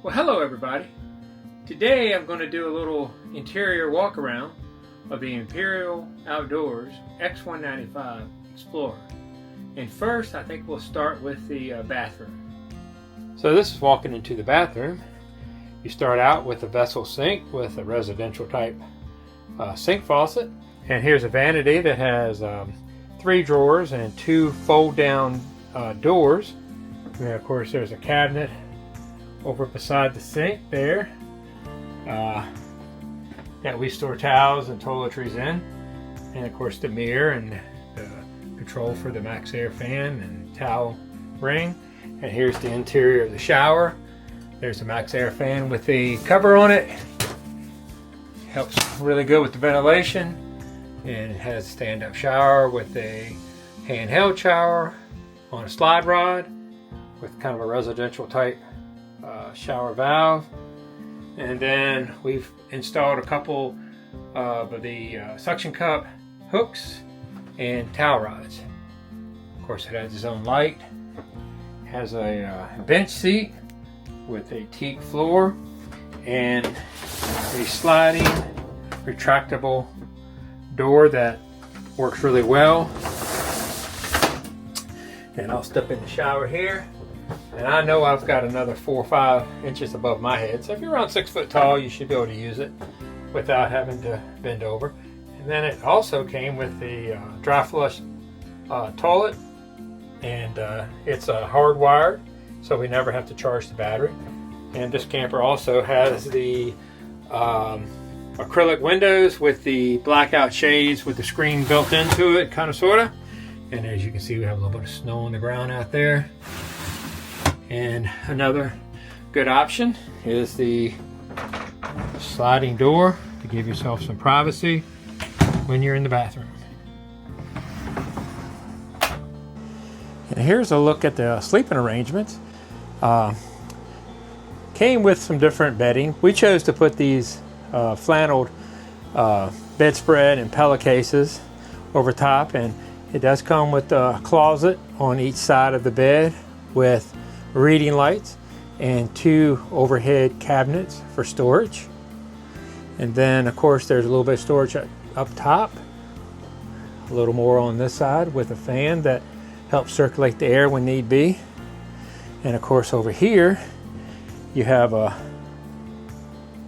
Well, hello everybody. Today I'm going to do a little interior walk around of the Imperial Outdoors X195 Explorer. And first I think we'll start with the bathroom. So this is walking into the bathroom. You start out with a vessel sink with a residential type sink faucet. And here's a vanity that has 3 drawers and 2 fold down doors. And of course there's a cabinet over beside the sink there that we store towels and toiletries in, and of course the mirror and the control for the max air fan and towel ring. And here's the interior of the shower. There's the max air fan with the cover on it. Helps really good with the ventilation, and it has a stand-up shower with a handheld shower on a slide rod with kind of a residential type shower valve. And then we've installed a couple of the suction cup hooks and towel rods. Of course it has its own light. It has a bench seat with a teak floor and a sliding retractable door that works really well. And I'll step in the shower here. And I know I've got another 4 or 5 inches above my head. So if you're around 6 foot tall, you should be able to use it without having to bend over. And then it also came with the dry flush toilet. And it's hardwired, so we never have to charge the battery. And this camper also has the acrylic windows with the blackout shades with the screen built into it, kind of, sort of. And as you can see, we have a little bit of snow on the ground out there. And another good option is the sliding door to give yourself some privacy when you're in the bathroom. And here's a look at the sleeping arrangements. Came with some different bedding. We chose to put these flanneled bedspread and pillowcases over top, and it does come with a closet on each side of the bed with reading lights and 2 overhead cabinets for storage. And then of course there's a little bit of storage up top, a little more on this side with a fan that helps circulate the air when need be. And of course over here you have a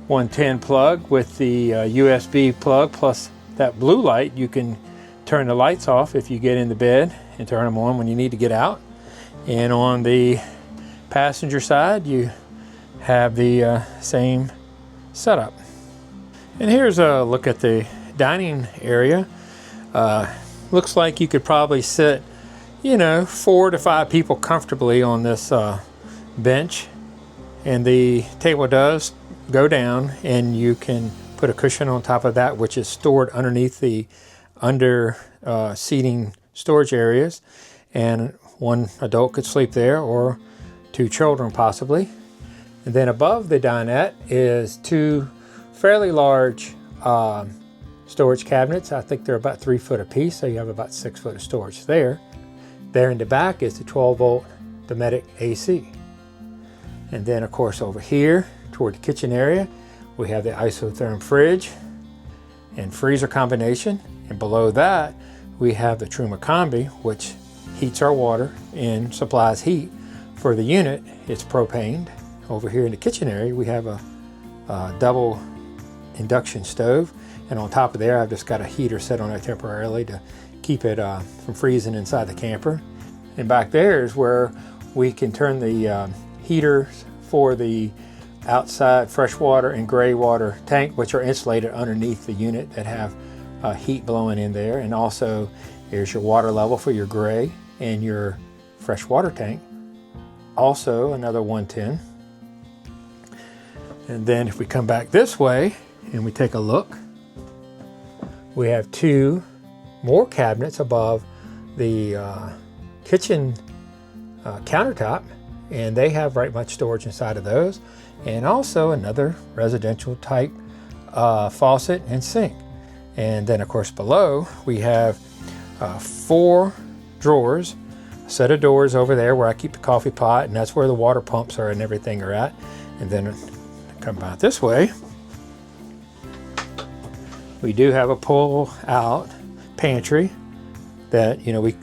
110 plug with the USB plug plus that blue light. You can turn the lights off if you get into bed and turn them on when you need to get out. And on the passenger side you have the same setup. And here's a look at the dining area. Looks like you could probably sit 4 to 5 people comfortably on this bench, and the table does go down and you can put a cushion on top of that, which is stored underneath the seating storage areas, and 1 adult could sleep there, or 2 children possibly. And then above the dinette is 2 fairly large storage cabinets. I think they're about 3 foot apiece, so you have about 6 foot of storage there. There in the back is the 12-volt Dometic AC. And then of course over here toward the kitchen area we have the isotherm fridge and freezer combination, and below that we have the Truma Combi, which heats our water and supplies heat for the unit. It's propaned. Over here in the kitchen area we have a double induction stove, and on top of there I've just got a heater set on it temporarily to keep it from freezing inside the camper. And back there is where we can turn the heaters for the outside freshwater and gray water tank, which are insulated underneath the unit, that have heat blowing in there. And also here's your water level for your gray and your freshwater tank. Also another 110. And then if we come back this way and we take a look, we have 2 more cabinets above the kitchen countertop, and they have right much storage inside of those, and also another residential type faucet and sink. And then of course below we have 4 drawers, a set of doors over there where I keep the coffee pot, and that's where the water pumps are and everything are at. And then come out this way, we do have a pull out pantry that, you know, we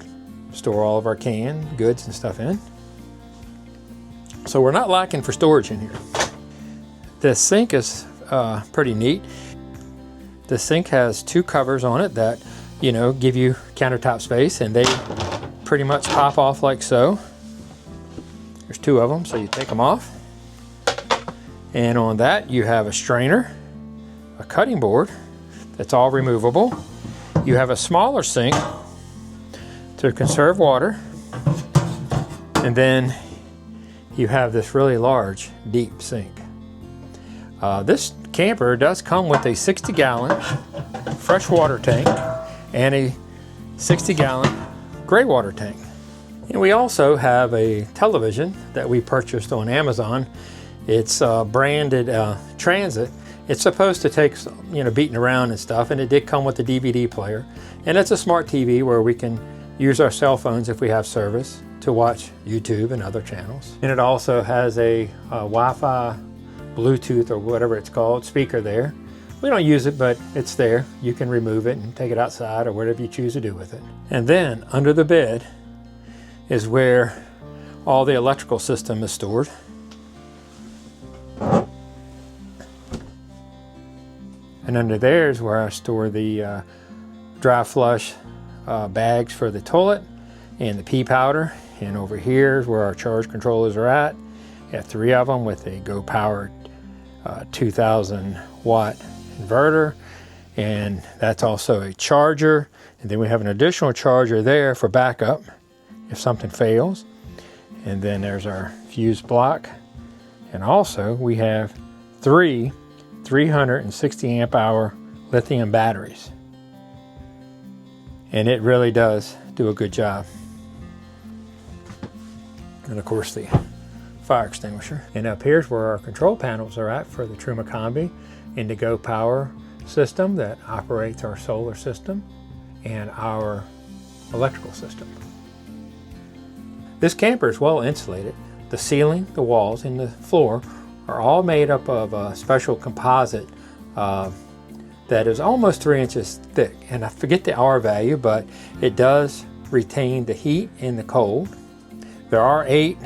store all of our canned goods and stuff in. So we're not lacking for storage in here. This sink is pretty neat. The sink has two covers on it that, you know, give you countertop space, and they pretty much pop off like so. There's two of them, so you take them off. And on that you have a strainer, a cutting board that's all removable. You have a smaller sink to conserve water, and then you have this really large deep sink. This camper does come with a 60-gallon freshwater tank and a 60-gallon gray water tank. And we also have a television that we purchased on Amazon. It's branded Transit. It's supposed to take, you know, beating around and stuff, and it did come with a DVD player. And it's a smart TV where we can use our cell phones if we have service to watch YouTube and other channels. And it also has a Wi-Fi, Bluetooth, or whatever it's called, speaker there. We don't use it, but it's there. You can remove it and take it outside or whatever you choose to do with it. And then under the bed is where all the electrical system is stored. And under there is where I store the dry flush bags for the toilet and the pea powder. And over here is where our charge controllers are at. We have 3 of them with a Go Power 2000 watt inverter, and that's also a charger. And then we have an additional charger there for backup if something fails. And then there's our fuse block. And also we have 3 360 amp hour lithium batteries. And it really does do a good job. And of course the fire extinguisher. And up here's where our control panels are at for the Truma Combi and the Go Power system that operates our solar system and our electrical system. This camper is well insulated. The ceiling, the walls, and the floor are all made up of a special composite that is almost 3 inches thick. And I forget the R value, but it does retain the heat and the cold. There are 8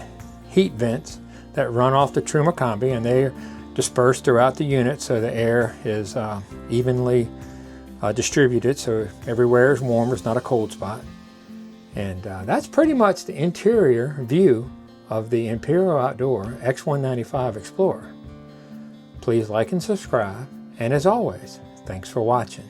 heat vents that run off the Truma Combi, and they are dispersed throughout the unit so the air is evenly distributed, so everywhere is warm, it's not a cold spot. And that's pretty much the interior view of the Imperial Outdoor X195 Explorer. Please like and subscribe, and as always, thanks for watching.